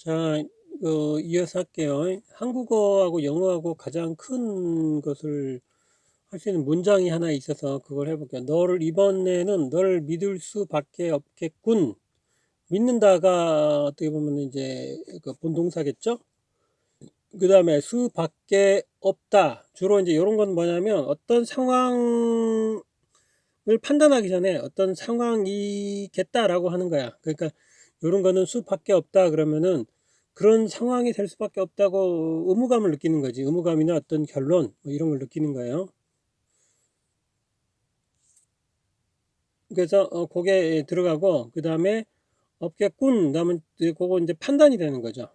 자, 이어서 할게요. 한국어하고 영어하고 가장 큰 것을 할 수 있는 문장이 하나 있어서 그걸 해볼게요. 이번에는 너를 믿을 수밖에 없겠군. 믿는다가 어떻게 보면 이제 그 본동사겠죠? 그 다음에 수밖에 없다. 주로 이제 이런 건 뭐냐면 어떤 상황을 판단하기 전에 어떤 상황이겠다라고 하는 거야. 그러니까 이런 거는 수밖에 없다 그러면은 그런 상황이 될 수밖에 없다고 의무감을 느끼는 거지. 의무감이나 어떤 결론 뭐 이런 걸 느끼는 거예요. 그래서 거기에 들어가고 그 다음에 없겠군. 그다음에 그거 이제 판단이 되는 거죠.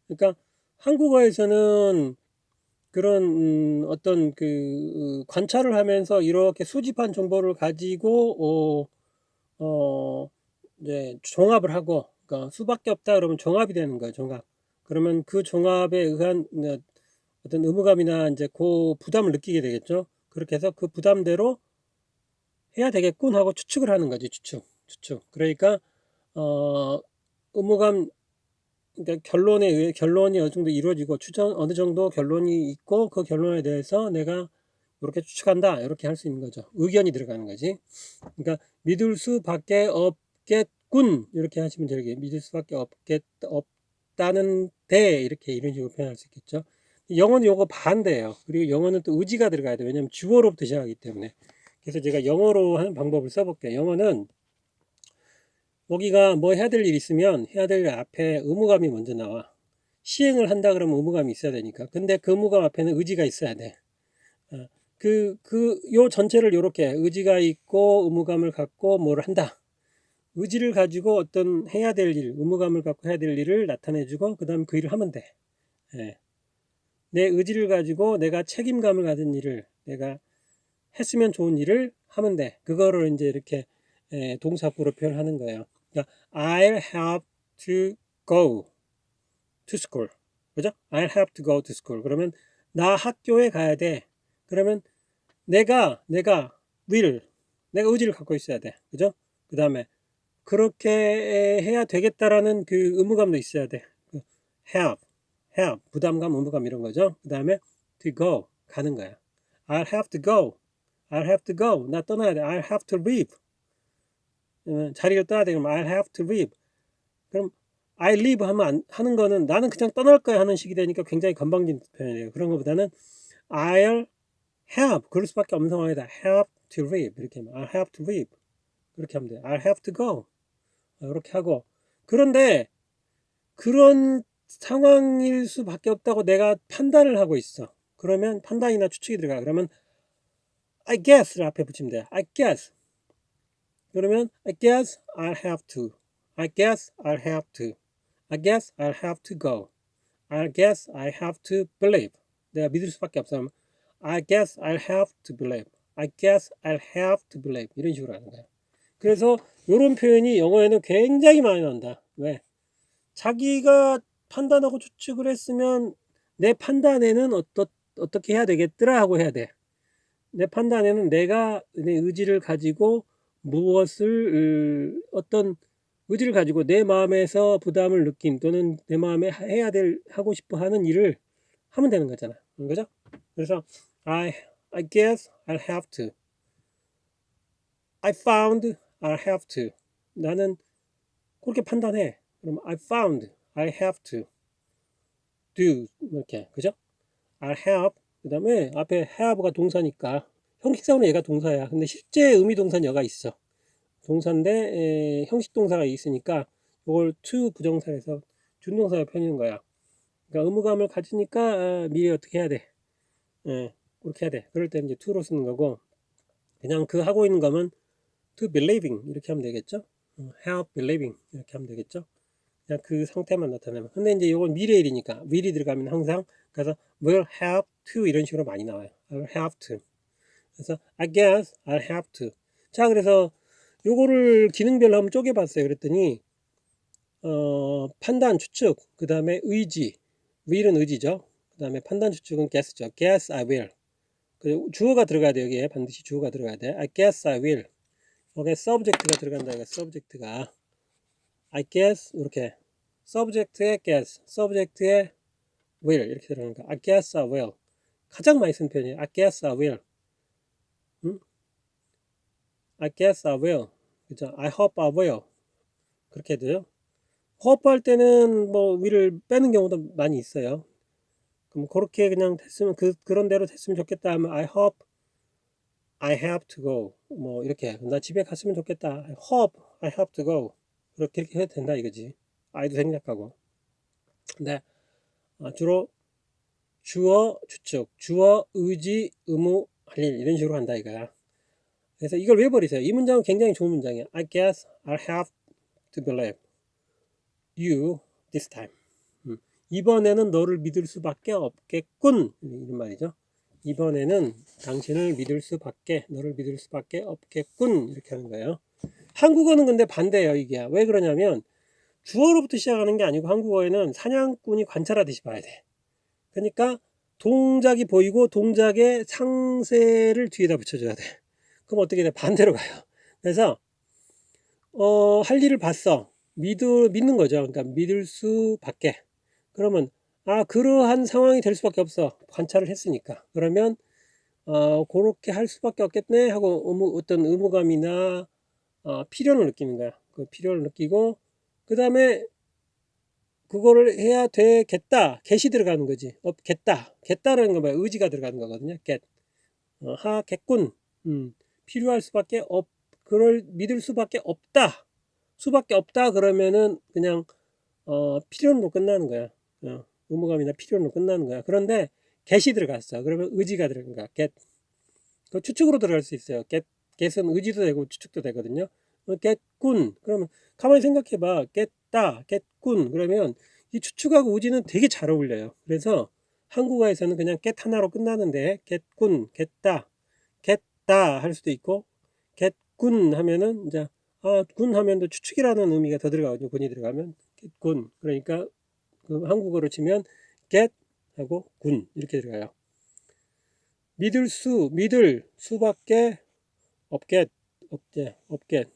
그러니까 한국어에서는 그런 어떤 그 관찰을 하면서 이렇게 수집한 정보를 가지고 이제 종합을 하고, 그러니까 수밖에 없다 그러면 종합이 되는 거예요. 종합. 그러면 그 종합에 의한 어떤 의무감이나 이제 그 부담을 느끼게 되겠죠. 그렇게 해서 그 부담대로 해야 되겠군 하고 추측을 하는 거지. 추측. 그러니까 어 의무감, 그러니까 결론이 어느 정도 이루어지고 어느 정도 결론이 있고 그 결론에 대해서 내가 이렇게 추측한다 이렇게 할 수 있는 거죠. 의견이 들어가는 거지. 그러니까 믿을 수밖에 없겠군 이렇게 하시면 되게 믿을 수밖에 없다는데 이렇게 이런 식으로 표현할 수 있겠죠. 영어는 요거 반대예요. 그리고 영어는 또 의지가 들어가야 돼. 왜냐하면 주어로부터 시작하기 때문에. 그래서 제가 영어로 하는 방법을 써볼게요. 영어는 여기가 뭐 해야 될 일 있으면 해야 될 일 앞에 의무감이 먼저 나와. 시행을 한다 그러면 의무감이 있어야 되니까. 근데 그 의무감 앞에는 의지가 있어야 돼. 어, 요 전체를 요렇게 의지가 있고 의무감을 갖고 뭘 한다. 의지를 가지고 어떤 해야 될 일, 의무감을 갖고 해야 될 일을 나타내주고 그 다음 그 일을 하면 돼. 예. 내 의지를 가지고 내가 책임감을 가진 일을 내가 했으면 좋은 일을 하면 돼. 그거를 이제 이렇게 동사구로 표현하는 거예요. 그러니까 I'll have to go to school. 그죠? I'll have to go to school. 그러면 나 학교에 가야 돼. 그러면 내가 will, 내가 의지를 갖고 있어야 돼. 그죠? 그 다음에 그렇게 해야 되겠다라는 그 의무감도 있어야 돼. have, 부담감, 의무감 이런 거죠. 그 다음에 to go, 가는 거야. I'll have to go. I'll have to go. 나 떠나야 돼. I'll have to leave. 자리를 떠야 돼. 그럼 I'll have to leave. 그럼 I leave 하는 거는 나는 그냥 떠날 거야 하는 식이 되니까 굉장히 건방진 표현이에요. 그런 것보다는 I'll have, 그럴 수밖에 없는 상황이다. have to leave. 이렇게 하면 I'll have to leave. 그렇게 하면 돼. I'll have to go. 이렇게 하고. 그런데 그런 상황일 수밖에 없다고 내가 판단을 하고 있어. 그러면 판단이나 추측이 들어가. 그러면 I guess를 앞에 붙이면 돼. I guess. 그러면 I guess I'll have to. I guess I'll have to. I guess I'll have to go. I guess I have to believe. 내가 믿을 수밖에 없어. I guess I'll have to believe. I guess I'll have to believe. 이런 식으로 하는 거야. 그래서 이런 표현이 영어에는 굉장히 많이 나온다. 왜? 자기가 판단하고 추측을 했으면 내 판단에는 어떻게 해야 되겠더라 하고 해야 돼. 내 판단에는 내가 내 의지를 가지고 무엇을 어떤 의지를 가지고 내 마음에서 부담을 느낀 또는 내 마음에 하고 싶어 하는 일을 하면 되는 거잖아. 그죠? 그래서 I guess I'll have to. I found I'll have to. 나는 그렇게 판단해. 그럼 I found I have to do 이렇게. 그죠? I'll have 그다음에 앞에 have가 동사니까 형식상으로 얘가 동사야. 근데 실제 의미 동사는 여가 있어. 동사인데 형식 동사가 있으니까 이걸 to 부정사에서 준동사로 펴는 거야. 그러니까 의무감을 가지니까 미리 어떻게 해야 돼? 그렇게 해야 돼. 그럴 때 이제 to로 쓰는 거고 그냥 그 하고 있는 거면 to believing 이렇게 하면 되겠죠? have believing 이렇게 하면 되겠죠? 그냥 그 상태만 나타내면. 근데 이제 이건 미래일이니까 will이 들어가면 항상 그래서 will have to 이런 식으로 많이 나와요. I'll have to. 그래서 I guess I'll have to. 자, 그래서 요거를 기능별로 한번 쪼개봤어요. 그랬더니 판단, 추측, 그 다음에 의지, will은 의지죠. 그 다음에 판단, 추측은 guess죠. guess I will. 주어가 들어가야 돼. 여기에 반드시 주어가 들어가야 돼. I guess I will. 여기에 subject가 들어간다. 이거 subject가 I guess 이렇게 subject에 guess, subject에 will 이렇게 들어가는 거. I guess I will. 가장 많이 쓴 표현이에요. I guess I will. I guess I will. 그죠? I hope I will. 그렇게 돼요. hope 할 때는 뭐 will을 빼는 경우도 많이 있어요. 그럼 그렇게 그냥 됐으면 그런 대로 됐으면 좋겠다 하면 I hope I have to go. 뭐 이렇게 나 집에 갔으면 좋겠다. I hope I have to go. 그렇게 해도 된다 이거지. I도 생략하고. 근데 주로 주어, 주축, 주어, 의지, 의무, 할 일 이런 식으로 한다 이거야. 그래서 이걸 외워버리세요. 이 문장은 굉장히 좋은 문장이야. I guess I'll have to believe you this time. 이번에는 너를 믿을 수밖에 없겠군. 이런 말이죠. 이번에는 당신을 믿을 수밖에, 너를 믿을 수밖에 없겠군. 이렇게 하는 거예요. 한국어는 근데 반대예요. 이게 왜 그러냐면 주어로부터 시작하는 게 아니고 한국어에는 사냥꾼이 관찰하듯이 봐야 돼. 그러니까 동작이 보이고 동작의 상세를 뒤에다 붙여줘야 돼. 그럼 어떻게 돼? 반대로 가요. 그래서 할 일을 봤어. 믿는 거죠. 그러니까 믿을 수밖에. 그러면 그러한 상황이 될 수밖에 없어. 관찰을 했으니까. 그러면 그렇게 할 수밖에 없겠네 하고 어떤 의무감이나 필요를 느끼는 거야. 그 필요를 느끼고 그 다음에 그거를 해야 되겠다. get이 들어가는 거지. 겠다라는 건 뭐야? 의지가 들어가는 거거든요. get. 하겠군. 필요할 수밖에 그걸 믿을 수밖에 없다. 그러면은 그냥 필요로 끝나는 거야. 의무감이나 필요로 끝나는 거야. 그런데 get이 들어갔어. 그러면 의지가 들어간 거야. get. 그 추측으로 들어갈 수 있어요. get은 의지도 되고 추측도 되거든요. get군. 그러면 가만히 생각해봐. get군. 그러면 이 추측하고 의지는 되게 잘 어울려요. 그래서 한국어에서는 그냥 get 하나로 끝나는데 get군, get다 할 수도 있고 get군 하면은 이제 군 하면 또 추측이라는 의미가 더 들어가거든요. 군이 들어가면 get군. 그러니까 그 한국어로 치면 get 하고 군 이렇게 들어가요. 믿을 수밖에 없겠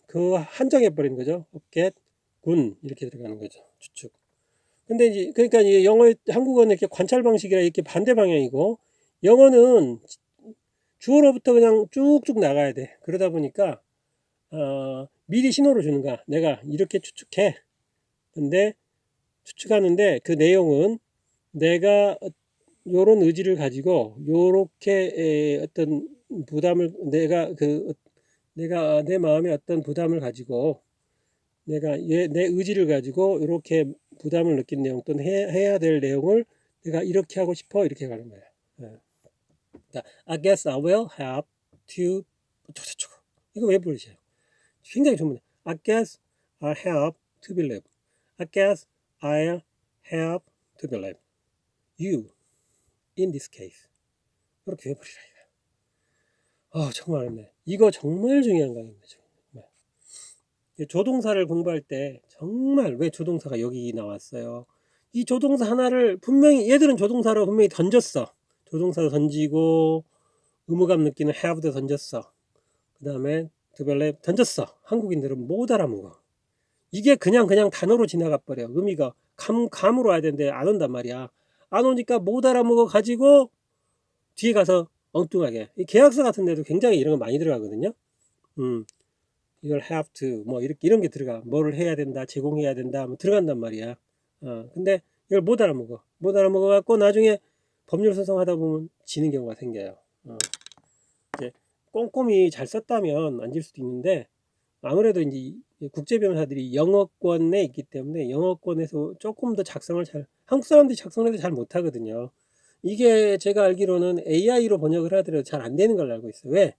그 한정해 버리는 거죠. 없겠군 이렇게 들어가는 거죠. 추측. 근데 이제 그러니까 한국어는 이렇게 관찰 방식이라 이렇게 반대 방향이고 영어는 주어로부터 그냥 쭉쭉 나가야 돼. 그러다 보니까 미리 신호를 주는 거야. 내가 이렇게 추측해. 근데 추측하는데 그 내용은 내가 요런 의지를 가지고 요렇게 어떤 부담을 내가 내 마음에 어떤 부담을 가지고 내가 내 의지를 가지고 이렇게 부담을 느낀 내용 또는 해야 될 내용을 내가 이렇게 하고 싶어 이렇게 가는 거야. I guess I will have to 이거 왜 부르세요? 굉장히 좋은 문제. I guess I'll have to believe. I guess I'll have to believe you in this case. 이렇게 해버리라 이거. 정말 어렵네. 이거 정말 중요한 강의입니다. 정말. 조동사를 공부할 때 정말 왜 조동사가 여기 나왔어요? 이 조동사 하나를 분명히 얘들은 조동사로 분명히 던졌어. 조동사도 던지고 의무감 느끼는 have도 던졌어. 그 다음에 to believe 던졌어. 한국인들은 못 알아먹어. 이게 그냥 단어로 지나가 버려. 의미가 감으로 와야 되는데 안 온단 말이야. 안 오니까 못 알아먹어 가지고 뒤에 가서 엉뚱하게 이 계약서 같은 데도 굉장히 이런 거 많이 들어가거든요. 이걸 have to 뭐 이런 게 들어가. 뭐를 해야 된다, 제공해야 된다, 뭐 들어간단 말이야. 근데 이걸 못 알아먹어 갖고 나중에 법률 소송하다 보면 지는 경우가 생겨요. 이제 꼼꼼히 잘 썼다면 안 질 수도 있는데 아무래도 이제 국제 변호사들이 영어권에 있기 때문에 영어권에서 조금 더 한국 사람들이 작성해도 잘 못하거든요. 이게 제가 알기로는 AI로 번역을 하더라도 잘 안 되는 걸로 알고 있어요. 왜?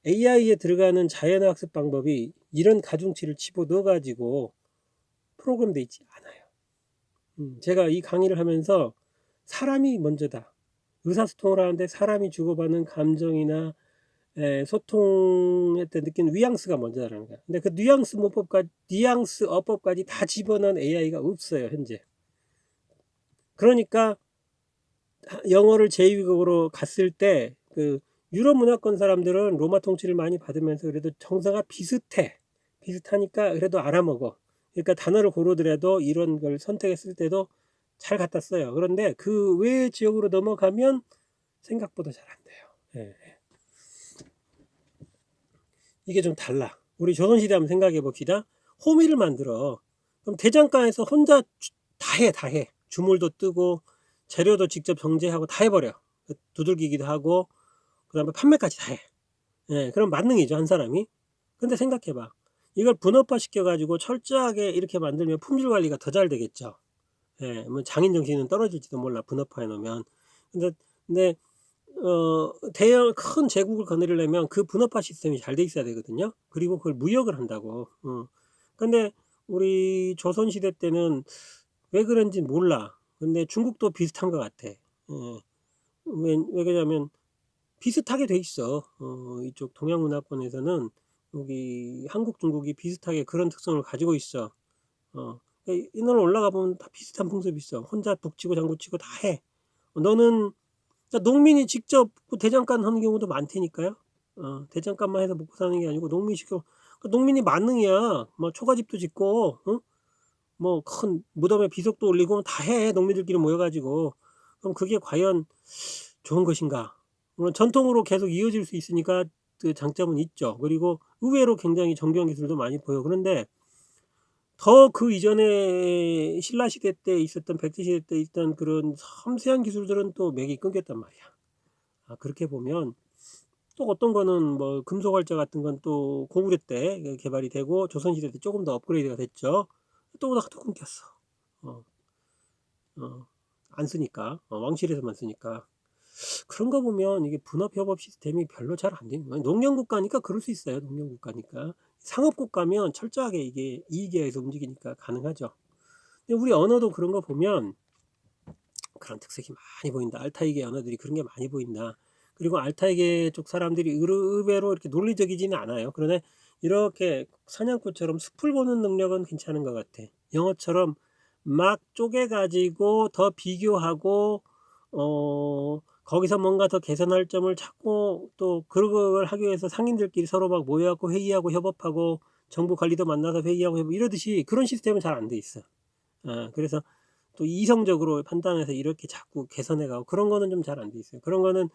AI에 들어가는 자연학습 방법이 이런 가중치를 집어넣어 가지고 프로그램돼 있지 않아요. 제가 이 강의를 하면서 사람이 먼저다. 의사소통을 하는데 사람이 주고받는 감정이나 소통할 때 느끼는 뉘앙스가 먼저라는 거야. 근데 그 뉘앙스 어법까지 다 집어넣은 AI가 없어요, 현재. 그러니까 영어를 제2외국어로 갔을 때 그 유럽 문화권 사람들은 로마 통치를 많이 받으면서 그래도 정서가 비슷하니까 그래도 알아먹어. 그러니까 단어를 고르더라도 이런 걸 선택했을 때도 잘 갖다 써요. 그런데 그 외 지역으로 넘어가면 생각보다 잘 안 돼요. 예. 이게 좀 달라. 우리 조선시대 한번 생각해 봅시다. 호미를 만들어. 그럼 대장간에서 혼자 다 해. 주물도 뜨고 재료도 직접 정제하고 다 해버려. 두들기기도 하고 그 다음에 판매까지 다 해. 예, 그럼 만능이죠, 한 사람이. 근데 생각해봐. 이걸 분업화 시켜가지고 철저하게 이렇게 만들면 품질 관리가 더 잘 되겠죠. 예, 뭐 장인 정신은 떨어질지도 몰라, 분업화해 놓으면. 근데 대형 큰 제국을 거느리려면 그 분업화 시스템이 잘 돼 있어야 되거든요. 그리고 그걸 무역을 한다고. 근데 우리 조선시대 때는 왜 그런지 몰라. 근데 중국도 비슷한 것 같아. 왜 그러냐면 비슷하게 돼 있어. 이쪽 동양문화권에서는 여기 한국, 중국이 비슷하게 그런 특성을 가지고 있어. 이날 올라가 보면 다 비슷한 풍습이 있어. 혼자 북치고 장구치고 다 해. 너는 농민이 직접 대장간 하는 경우도 많다니까요. 대장간만 해서 먹고 사는 게 아니고 농민이 시켜. 농민이 만능이야. 뭐 초가집도 짓고, 뭐 큰 무덤에 비석도 올리고 다 해. 농민들끼리 모여가지고. 그럼 그게 과연 좋은 것인가? 물론 전통으로 계속 이어질 수 있으니까 그 장점은 있죠. 그리고 의외로 굉장히 정교한 기술도 많이 보여. 그런데 더 그 이전에 신라 시대 때 있었던 백제 시대 때 있던 그런 섬세한 기술들은 또 맥이 끊겼단 말이야. 그렇게 보면 또 어떤 거는 뭐 금속활자 같은 건 또 고구려 때 개발이 되고 조선시대 때 조금 더 업그레이드가 됐죠. 또 오다가 또 끊겼어. 어, 안 쓰니까. 왕실에서만 쓰니까. 그런 거 보면 이게 분업협업 시스템이 별로 잘 안 되는 거예요. 농경국가니까 그럴 수 있어요. 농경국가니까. 상업국가면 철저하게 이게 이익에 의해서 움직이니까 가능하죠. 근데 우리 언어도 그런 거 보면 그런 특색이 많이 보인다. 알타이계 언어들이 그런 게 많이 보인다. 그리고 알타이계 쪽 사람들이 의외로 이렇게 논리적이지는 않아요. 그런데 이렇게 사냥꾼처럼 숲을 보는 능력은 괜찮은 것 같아. 영어처럼 막 쪼개가지고 더 비교하고 거기서 뭔가 더 개선할 점을 찾고 또 그걸 하기 위해서 상인들끼리 서로 막 모여갖고 회의하고 협업하고 정부 관리도 만나서 회의하고 이러듯이 그런 시스템은 잘 안 돼 있어. 그래서 또 이성적으로 판단해서 이렇게 자꾸 개선해가고 그런 거는 좀 잘 안 돼 있어요. 그런 거는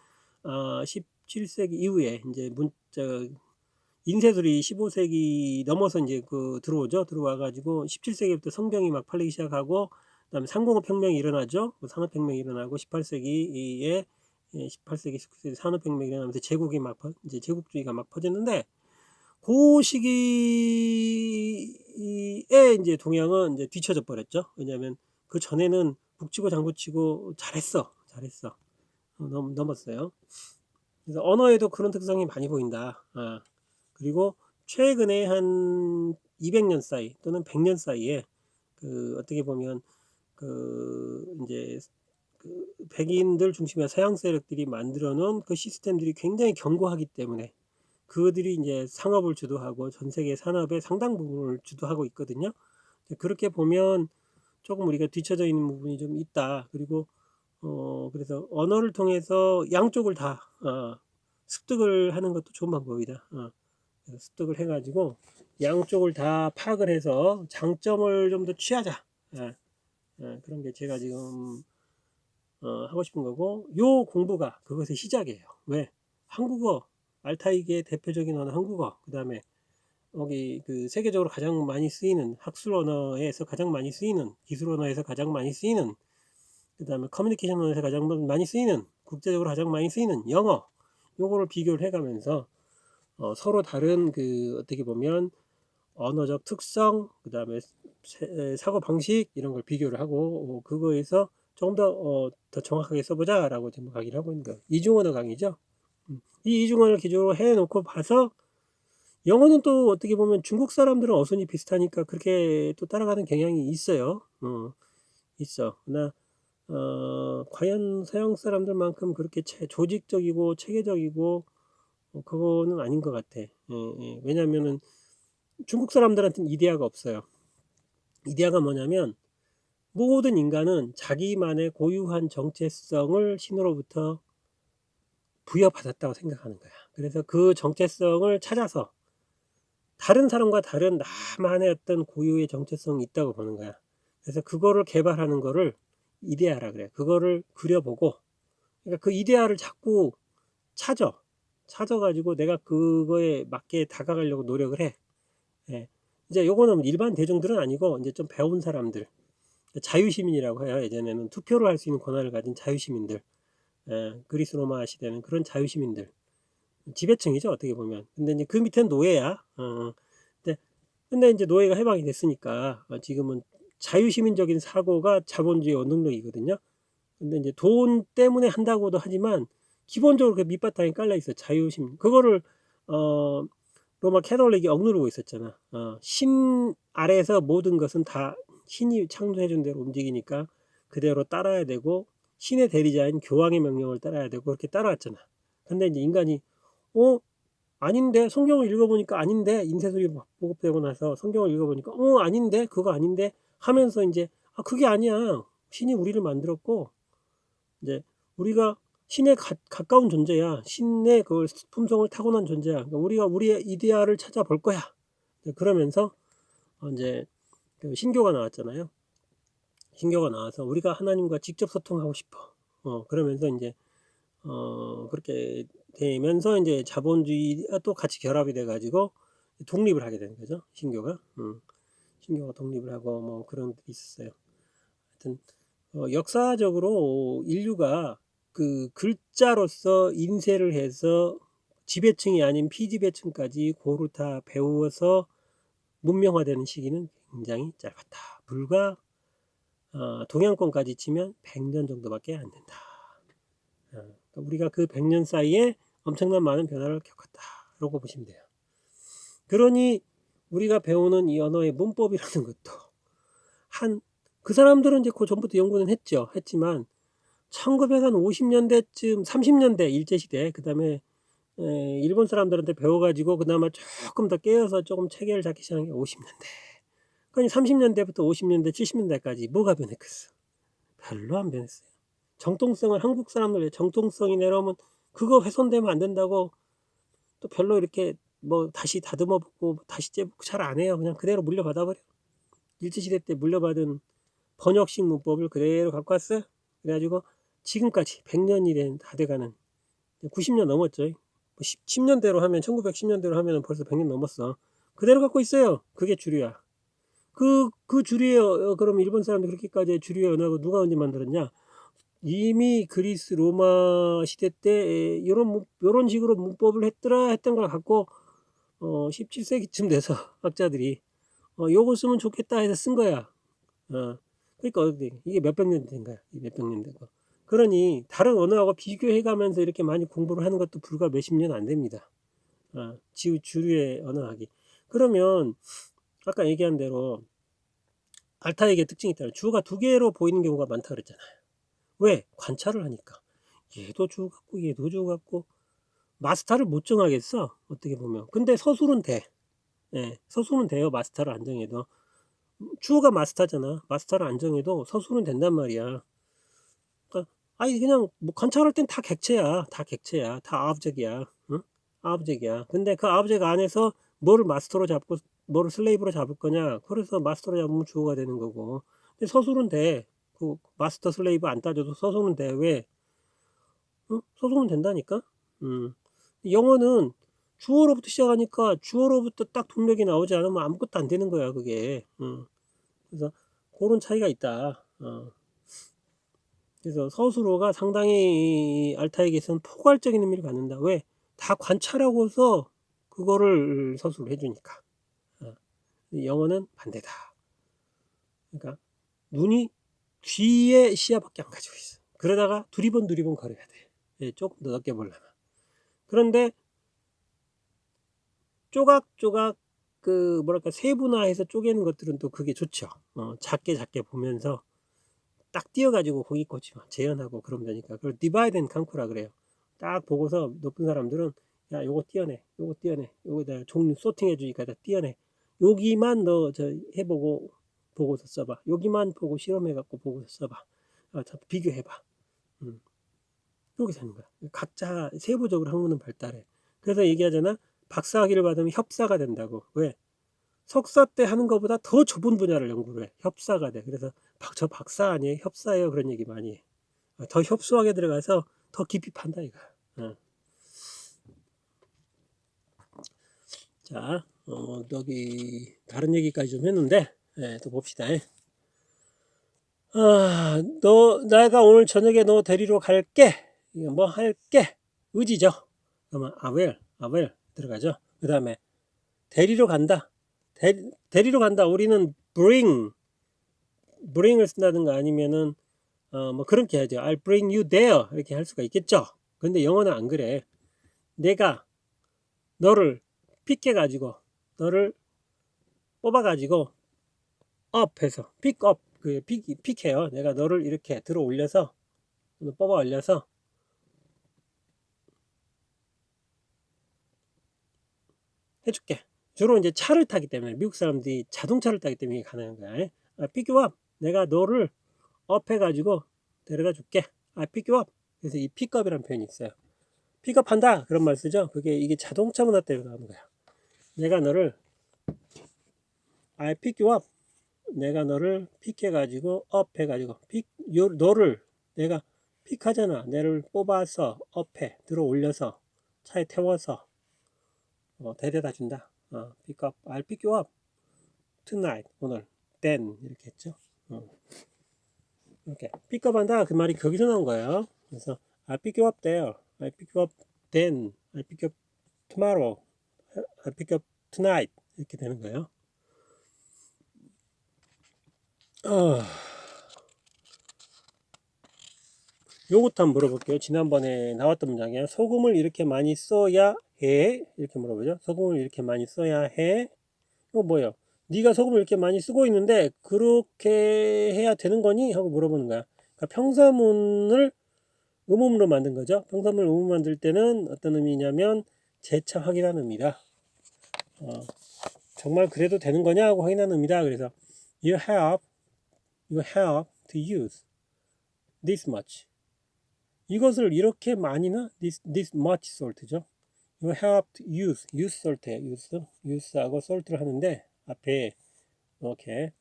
17세기 이후에 이제 인쇄술이 15세기 넘어서 이제 들어오죠. 들어와가지고 17세기부터 성경이 막 팔리기 시작하고 그다음에 상공업 혁명이 일어나죠. 산업혁명이 일어나고 18세기에 19세기 산업혁명이 일어나면서 제국이 막 이제 제국주의가 막 퍼졌는데 그 시기에 이제 동양은 이제 뒤쳐져 버렸죠. 왜냐하면 그 전에는 북치고 장구치고 잘했어. 넘었어요. 그래서 언어에도 그런 특성이 많이 보인다. 그리고 최근에 한 200년 사이 또는 100년 사이에 어떻게 보면 이제 백인들 중심의 서양 세력들이 만들어 놓은 그 시스템들이 굉장히 견고하기 때문에 그들이 이제 상업을 주도하고 전 세계 산업의 상당 부분을 주도하고 있거든요. 그렇게 보면 조금 우리가 뒤쳐져 있는 부분이 좀 있다. 그리고 그래서 언어를 통해서 양쪽을 다 습득을 하는 것도 좋은 방법이다. 습득을 해가지고 양쪽을 다 파악을 해서 장점을 좀 더 취하자. 그런 게 제가 지금 하고 싶은 거고 요 공부가 그것의 시작이에요. 왜? 한국어 알타이계의 대표적인 언어 한국어 그 다음에 여기 세계적으로 가장 많이 쓰이는 학술 언어에서 가장 많이 쓰이는 기술 언어에서 가장 많이 쓰이는 그 다음에 커뮤니케이션 언어에서 가장 많이 쓰이는 국제적으로 가장 많이 쓰이는 영어 요거를 비교를 해가면서 서로 다른 어떻게 보면 언어적 특성 그 다음에 사고 방식 이런 걸 비교를 하고 그거에서 조금 더 정확하게 써보자라고 지금 강의를 하고 있는 거예요. 이중언어 강의죠. 이 이중언어를 기준으로 해놓고 봐서 영어는 또 어떻게 보면 중국 사람들은 어순이 비슷하니까 그렇게 또 따라가는 경향이 있어요. 있어. 그러나 과연 서양 사람들만큼 그렇게 조직적이고 체계적이고 그거는 아닌 것 같아. 왜냐하면은 중국 사람들한테는 이데아가 없어요. 이데아가 뭐냐면 모든 인간은 자기만의 고유한 정체성을 신으로부터 부여받았다고 생각하는 거야. 그래서 그 정체성을 찾아서 다른 사람과 다른 나만의 어떤 고유의 정체성이 있다고 보는 거야. 그래서 그거를 개발하는 거를 이데아라 그래. 그거를 그려보고, 그러니까 그 이데아를 자꾸 찾아. 찾아가지고 내가 그거에 맞게 다가가려고 노력을 해. 예. 이제 요거는 일반 대중들은 아니고 이제 좀 배운 사람들, 자유시민이라고 해요. 예전에는 투표를 할 수 있는 권한을 가진 자유시민들, 그리스 로마 시대는 그런 자유시민들, 지배층이죠 어떻게 보면. 근데 이제 그 밑에는 노예야. 근데, 이제 노예가 해방이 됐으니까 지금은 자유시민적인 사고가 자본주의 원동력이거든요. 근데 이제 돈 때문에 한다고도 하지만 기본적으로 그 밑바탕에 깔려 있어 자유시민. 그거를 어 로마 캐톨릭이 억누르고 있었잖아. 신 아래에서 모든 것은 다 신이 창조해 준 대로 움직이니까 그대로 따라야 되고, 신의 대리자인 교황의 명령을 따라야 되고 그렇게 따라왔잖아. 근데 이제 인간이 아닌데 성경을 읽어보니까 아닌데, 인쇄술이 보급되고 나서 성경을 읽어보니까 아닌데 그거 아닌데 하면서 이제 그게 아니야. 신이 우리를 만들었고 이제 우리가 신에 가까운 존재야. 신의 그 품성을 타고난 존재야. 그러니까 우리가 우리의 이데아를 찾아볼 거야. 그러면서 이제 그 신교가 나왔잖아요. 신교가 나와서 우리가 하나님과 직접 소통하고 싶어. 그러면서 이제 그렇게 되면서 이제 자본주의가 또 같이 결합이 돼가지고 독립을 하게 되는 거죠. 신교가. 신교가 독립을 하고 뭐 그런 게 있었어요. 하여튼 역사적으로 인류가 그 글자로서 인쇄를 해서 지배층이 아닌 피지배층까지 고루 다 배워서 문명화되는 시기는 굉장히 짧았다. 불과 동양권까지 치면 100년 정도밖에 안 된다. 그러니까 우리가 그 100년 사이에 엄청난 많은 변화를 겪었다라고 보시면 돼요. 그러니 우리가 배우는 이 언어의 문법이라는 것도 그 사람들은 이제 그 전부터 연구는 했지만 1950년대쯤 30년대 일제시대, 그 다음에 일본 사람들한테 배워가지고 그나마 조금 더 깨어서 조금 체계를 잡기 시작한 게 50년대. 그러니 30년대부터 50년대 70년대까지 뭐가 변했겠어? 별로 안 변했어요. 정통성을, 한국 사람들 정통성이 내려오면 그거 훼손되면 안 된다고 또 별로 이렇게 뭐 다시 다듬어 붓고 다시 째붓고 잘 안 해요. 그냥 그대로 물려받아 버려. 일제시대 때 물려받은 번역식 문법을 그대로 갖고 왔어요. 그래가지고 지금까지 100년이 다 돼가는, 90년 넘었죠. 10년대로 하면 1910년대로 하면 벌써 100년 넘었어. 그대로 갖고 있어요. 그게 주류야. 그 주류의 그럼 일본 사람들이 그렇게까지 주류의 언어가 누가 언제 만들었냐? 이미 그리스 로마 시대 때 요런 식으로 문법을 했던 걸 갖고 17세기쯤 돼서 학자들이 요거 쓰면 좋겠다 해서 쓴 거야. 그러니까 이게 몇백 년 된 거야. 몇백 년 되고. 그러니 다른 언어하고 비교해 가면서 이렇게 많이 공부를 하는 것도 불과 몇십 년 안 됩니다. 주류의 언어학이. 그러면 아까 얘기한 대로 알타이게 특징이 있다면 주어가 두 개로 보이는 경우가 많다 그랬잖아요. 왜? 관찰을 하니까. 얘도 주어 같고 얘도 주어 같고 마스터를 못 정하겠어. 어떻게 보면. 근데 서술은 돼. 서술은 돼요. 마스터를 안 정해도. 주어가 마스터잖아. 마스터를 안 정해도 서술은 된단 말이야. 그러니까 그냥 뭐 관찰할 땐 다 객체야. 다 객체야. 다 아브젝이야. 응? 아브젝이야. 근데 그 아브젝 안에서 뭐를 마스터로 잡고 뭐를 슬레이브로 잡을 거냐. 그래서 마스터로 잡으면 주어가 되는 거고. 근데 서술은 돼. 그 마스터 슬레이브 안 따져도 서술은 돼. 왜? 서술은 된다니까. 영어는 주어로부터 시작하니까 주어로부터 딱 동력이 나오지 않으면 아무것도 안 되는 거야 그게. 그래서 그런 차이가 있다. 그래서 서술어가 상당히 알타이에서는 포괄적인 의미를 갖는다. 왜? 다 관찰하고서 그거를 서술을 해주니까. 영어는 반대다. 그러니까 눈이 귀의 시야밖에 안 가지고 있어. 그러다가 두리번 걸어야 돼. 조금 더 넓게 보려면. 그런데 조각조각 그 뭐랄까 세분화해서 쪼개는 것들은 또 그게 좋죠. 작게 보면서 딱 띄어가지고 거기까지 재현하고 그러면 되니까. 그걸 디바이드 앤 컨커라 그래요. 딱 보고서 높은 사람들은 야 요거 띄어내, 요거 띄어내, 요거다 종류 소팅해 주니까 다 띄어내. 여기만 너 저 해보고 보고서 써봐. 여기만 보고 실험해갖고 보고서 써봐. 비교해봐. 그렇게 되는 거야. 각자 세부적으로 학문은 발달해. 그래서 얘기하잖아. 박사학위를 받으면 협사가 된다고. 왜? 석사 때 하는 것보다 더 좁은 분야를 연구를 해. 협사가 돼. 그래서 저 박사 아니에요? 협사예요. 그런 얘기 많이 해. 더 협소하게 들어가서 더 깊이 판다 이거. 자, 여기 다른 얘기까지 좀 했는데, 또 봅시다. 내가 오늘 저녁에 너 데리러 갈게. 이거 뭐 할게. 의지죠. 그러면 I will 들어가죠. 그 다음에 데리러 간다. 데리러 간다. 우리는 bring을 쓴다든가 아니면은 뭐 그렇게 하죠. I'll bring you there 이렇게 할 수가 있겠죠. 근데 영어는 안 그래. 내가 너를 픽해가지고 너를 뽑아가지고 up해서 pick up 픽해요. 내가 너를 이렇게 들어 올려서 뽑아 올려서 해줄게. 주로 이제 차를 타기 때문에 미국 사람들이 자동차를 타기 때문에 가능한 거야. pick you up. 내가 너를 업 해가지고 데려다 줄게. pick you up. 그래서 이 pickup이라는 표현이 있어요. 픽업한다 그런 말 쓰죠. 이게 자동차 문화 때문에 나오는 거야. 내가 너를 I pick you up. 내가 너를 픽해가지고 업 해가지고 너를 내가 픽하잖아. 내를 뽑아서 업해 들어 올려서 차에 태워서 데려다 준다. pick up. I'll pick you up tonight. 오늘 then 이렇게 했죠. 이렇게 픽업한다 그 말이 거기서 나온 거예요. 그래서 I'll pick you up there. I'll pick you up then. I'll pick you up tomorrow. I'll pick you up tonight. 이렇게 되는 거예요. 요것도 한번 물어볼게요. 지난번에 나왔던 문장이에요. 소금을 이렇게 많이 써야 해. 이렇게 물어보죠. 소금을 이렇게 많이 써야 해. 이거 뭐예요? 네가 소금을 이렇게 많이 쓰고 있는데 그렇게 해야 되는 거니? 하고 물어보는 거야. 그러니까 평사문을 의문으로 만든 거죠. 평사문을 의문 만들 때는 어떤 의미냐면 재차 확인하는 의미다. 정말 그래도 되는 거냐 하고 확인하는 의미다. 그래서 you have to use this much. 이것을 이렇게 많이나 this much salt죠. You have to use salt에 use하고 salt를 하는데 앞에 이렇게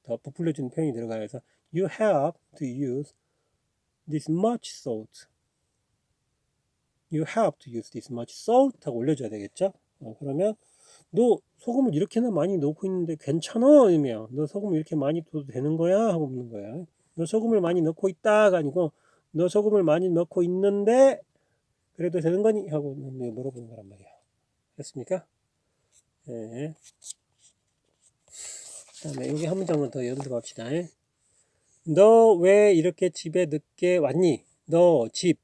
더 부풀려주는 표현이 들어가요. 그래서 you have to use this much salt. You have to use this much salt 하고 올려줘야 되겠죠. 그러면 너 소금을 이렇게나 많이 넣고 있는데 괜찮아? 이러면 너 소금을 이렇게 많이 넣어도 되는 거야? 하고 묻는 거야. 너 소금을 많이 넣고 있다가 아니고 너 소금을 많이 넣고 있는데 그래도 되는 거니? 하고 물어보는 거란 말이야. 됐습니까? 네. 다음에 여기 한 문장만 더 연습합시다. 너 왜 이렇게 집에 늦게 왔니? 너 집.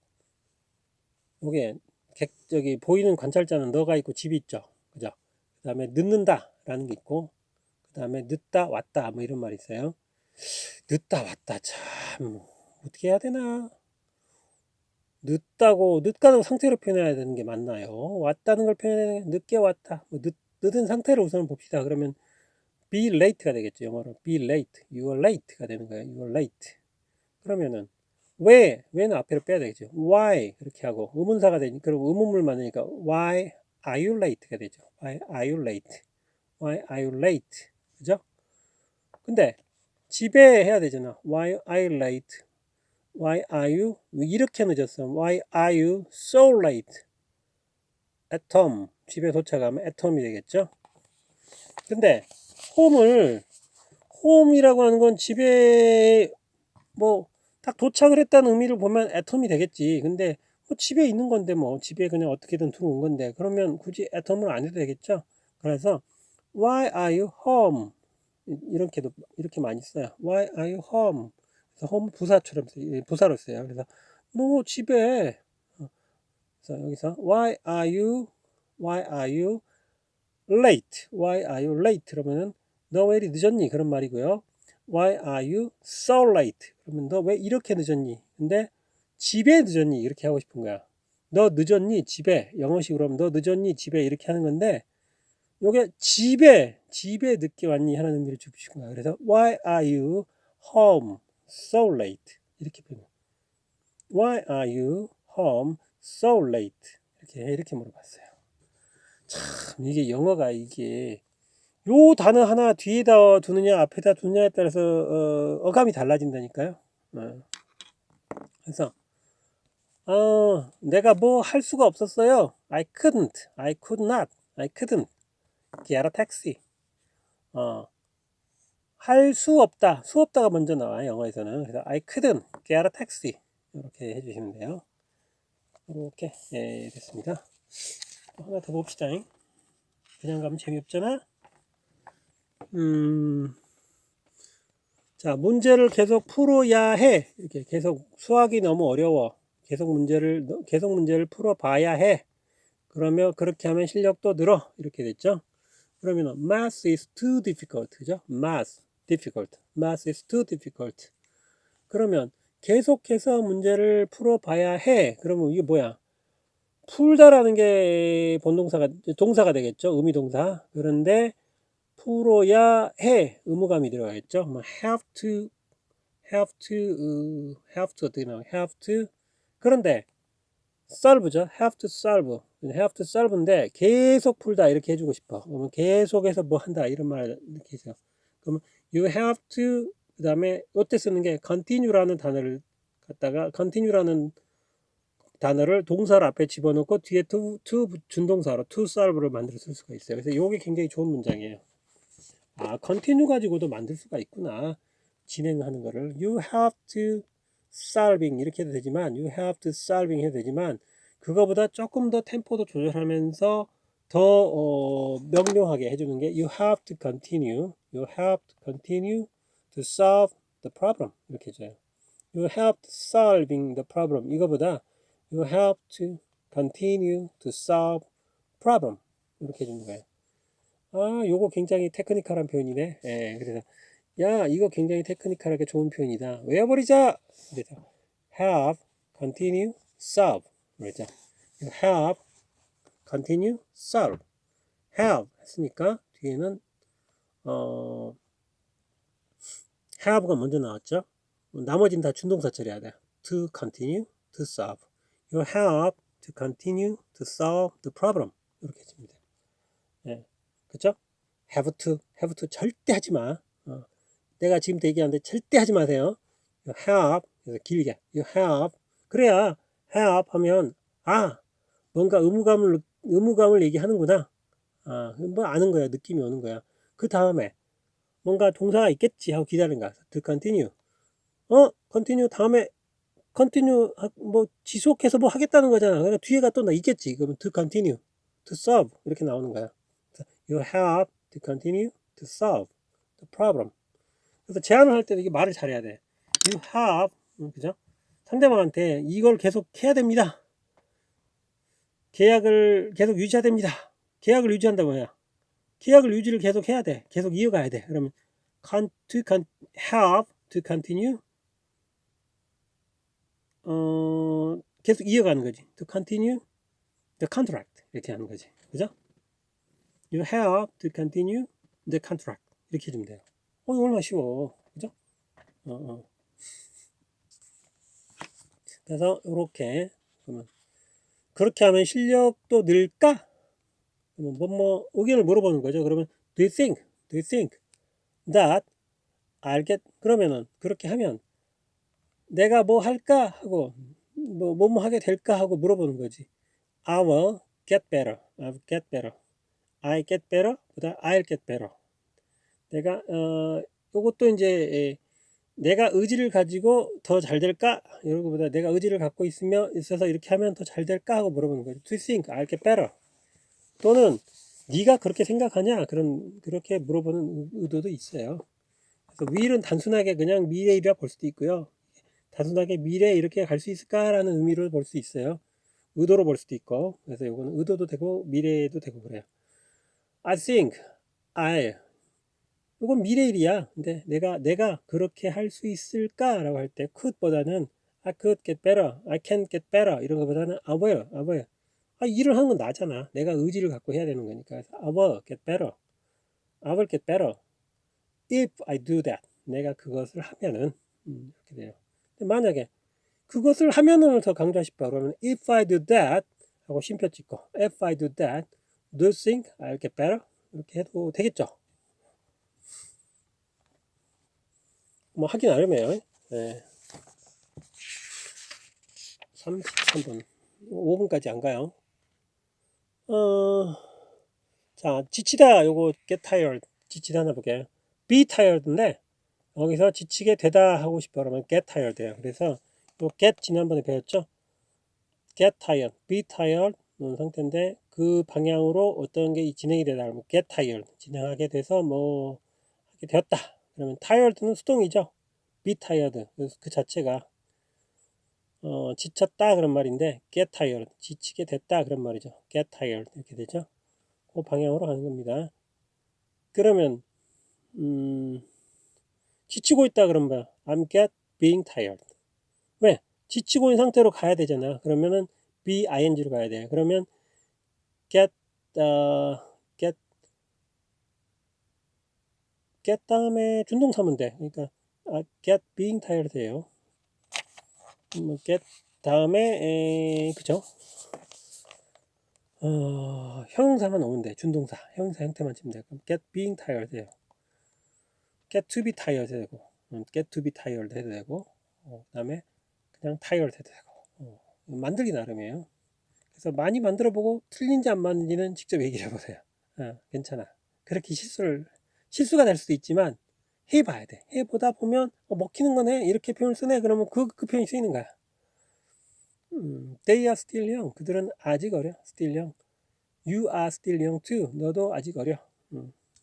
요게 저기 보이는 관찰자는 너가 있고 집이 있죠. 그죠? 그 다음에 늦는다 라는 게 있고 그 다음에 늦다 왔다 뭐 이런 말이 있어요. 늦다 왔다 참 어떻게 해야 되나? 늦다고 상태로 표현해야 되는 게 맞나요? 왔다는 걸 표현해야 늦게 왔다. 늦은 상태로 우선 봅시다. 그러면 be late가 되겠죠. 영어로 be late, you are late가 되는 거예요. you are late. 그러면은 왜는 앞에를 빼야 되겠죠. why 그렇게 하고 의문사가 되니까 그리고 의문물 만드니까 why are you late가 되죠. why are you late? why are you late? 그죠? 근데 집에 해야 되잖아. why are you late? why are you 이렇게 늦었어. why are you so late? at home 집에 도착하면 at home이 되겠죠. 근데 홈이라고 하는 건 집에 뭐 딱 도착을 했다는 의미를 보면 at home이 되겠지. 근데 뭐 집에 있는 건데 뭐 집에 그냥 어떻게든 들어온 건데 그러면 굳이 at home을 안 해도 되겠죠. 그래서 why are you home? 이렇게 많이 써요. Why are you home? 그래서 home 부사로 써요. 그래서 너 집에 그래서 여기서 why are you late? Why are you late? 그러면은 너 왜 이리 늦었니? 그런 말이고요. Why are you so late? 그러면 너 왜 이렇게 늦었니? 근데 집에 늦었니? 이렇게 하고 싶은 거야. 너 늦었니? 집에. 영어식으로 하면 너 늦었니? 집에 이렇게 하는 건데 요게 집에 늦게 왔니? 하는 의미를 주고 싶은 거야. 그래서 Why are you home so late? 이렇게 표현. Why are you home so late? 이렇게 물어봤어요. 참 이게 영어가 이게 요 단어 하나 뒤에다 두느냐 앞에다 두느냐에 따라서 어감이 달라진다니까요. 그래서 내가 뭐 할 수가 없었어요. I couldn't, I could not, I couldn't get a taxi. 할 수 없다. 수 없다가 먼저 나와요, 영어에서는. 그래서 I couldn't get a taxi. 이렇게 해주시면 돼요. 이렇게, 예, 됐습니다. 또 하나 더 봅시다. 그냥 가면 재미없잖아. 자, 문제를 계속 풀어야 해. 이렇게 계속 수학이 너무 어려워. 계속 문제를 풀어봐야 해. 그러면 그렇게 하면 실력도 늘어. 이렇게 됐죠. 그러면 math is too difficult. 그죠? math difficult. math is too difficult. 그러면 계속해서 문제를 풀어봐야 해. 그러면 이게 뭐야? 풀다라는 게 동사가 되겠죠. 의미동사. 그런데 풀어야 해. 의무감이 들어가겠죠. 뭐 have to 어떻게 나와? have to. 그런데 solve죠. have to solve인데 계속 풀다 이렇게 해주고 싶어. 그러면 계속해서 뭐 한다 이런 말 이렇게 해서. 그러면 you have to 그 다음에 어때 쓰는 게 continue라는 단어를 갖다가 continue라는 단어를 동사를 앞에 집어넣고 뒤에 to 준동사로 to solve를 만들어 쓸 수가 있어요. 그래서 이게 굉장히 좋은 문장이에요. continue 가지고도 만들 수가 있구나. 진행하는 거를 you have to solving 이렇게 해도 되지만 you have to solving 해도 되지만 그거보다 조금 더 템포도 조절하면서 더 명료하게 해주는 게 you have to continue to solve the problem 이렇게 해줘요. you have to solving the problem 이거보다 you have to continue to solve problem 이렇게 해주는 거예요. 요거 굉장히 테크니컬한 표현이네. 예, 그래서 야 이거 굉장히 테크니컬하게 좋은 표현이다. 외워버리자. 그래서 have, continue, solve. 그렇죠. have, continue, solve. have 했으니까 뒤에는 have가 먼저 나왔죠. 나머지는 다 준동사 처리해야 돼. to continue, to solve. You have to continue to solve the problem. 이렇게 해줍니다. 예, 그렇죠? have to 절대 하지 마. 내가 지금 얘기하는데 절대 하지 마세요. You have 그래서 길게 you have 그래야 have 하면 뭔가 의무감을 얘기하는구나. 뭐 아는 거야. 느낌이 오는 거야. 그 다음에 뭔가 동사가 있겠지 하고 기다리는 거야. to continue. continue 다음에 continue 뭐 지속해서 뭐 하겠다는 거잖아. 그러니까 뒤에가 또 있겠지. 그러면 to continue, to solve 이렇게 나오는 거야. You have to continue to solve the problem. 그래서 제안을 할 때도 이게 말을 잘해야 돼. You have, 그죠? 상대방한테 이걸 계속 해야 됩니다. 계약을 계속 유지해야 됩니다. 계약을 유지한다고 해야. 계약을 유지를 계속 해야 돼. 계속 이어가야 돼. 그러면 have to continue 계속 이어가는 거지. To continue the contract 이렇게 하는 거지. 그죠? You have to continue the contract 이렇게 해주면 돼요. 이거 얼마나 쉬워. 그죠? 그래서 이렇게 그렇게 하면 실력도 늘까? 뭐 의견을 물어보는 거죠. 그러면 do you think that I'll get 그러면은 그렇게 하면 내가 뭐 할까 하고 뭐 하게 될까 하고 물어보는 거지. I will get better. I get better 보다 I'll get better. 내가 이것도 이제 내가 의지를 가지고 더 잘 될까? 이런 것보다 내가 의지를 갖고 있어서 이렇게 하면 더 잘 될까 하고 물어보는 거죠. Do you think I'll get better? 또는 네가 그렇게 생각하냐? 그렇게 물어보는 의도도 있어요. 그래서 will은 단순하게 그냥 미래이라 볼 수도 있고요. 단순하게 미래에 이렇게 갈 수 있을까라는 의미로 볼 수 있어요. 의도로 볼 수도 있고. 그래서 이거는 의도도 되고 미래에도 되고 그래요. I think 이건 미래일이야. 근데 내가 그렇게 할 수 있을까라고 할 때 could보다는 I could get better, I can get better 이런 것보다는 I will. 일을 하는 건 나잖아. 내가 의지를 갖고 해야 되는 거니까. I will get better. I will get better if I do that. 내가 그것을 하면은 이렇게 돼요. 근데 만약에 그것을 하면은을 더 강조하고 싶어. 그러면 if I do that 하고 쉼표 찍고 if I do that Do you think I'll get better? 이렇게 해도 되겠죠. 뭐 하기 나름이에요. 네. 33분 5분까지 안 가요. 자, 지치다 요거 get tired 지치다 하나 볼게요. be tired인데 여기서 지치게 되다 하고 싶어 그러면 get tired예요. 그래서 요 get 지난번에 배웠죠. get tired, be tired 놓은 상태인데 그 방향으로 어떤 게 진행이 되다 그러면 get tired 진행하게 돼서 뭐 하게 되었다. 그러면 tired는 수동이죠. be tired 그 자체가 지쳤다 그런 말인데 get tired 지치게 됐다 그런 말이죠. get tired 이렇게 되죠. 그 방향으로 가는 겁니다. 그러면 지치고 있다 그러면 뭐야? I'm get being tired. 왜? 지치고 있는 상태로 가야 되잖아. 그러면은 be ing로 가야 돼. 그러면 get get get 다음에 준동사면 돼. 그러니까 get being tired 돼요. get 다음에 그죠? 형용사만 오면 돼. 준동사 형용사 형태만 치면 돼. 그럼 get being tired 돼요. get to be tired 해도 되고 get to be tired 해도 되고 그다음에 그냥 tired 해도 되고 만들기 나름이에요. 그래서 많이 만들어 보고 틀린지 안 맞는지는 직접 얘기를 해보세요. 괜찮아. 그렇게 실수가 될 수도 있지만 해봐야 돼. 해보다 보면 먹히는 거네 이렇게 표현을 쓰네 그러면 그 표현이 쓰이는 거야. They are still young. 그들은 아직 어려. Still young. You are still young too. 너도 아직 어려.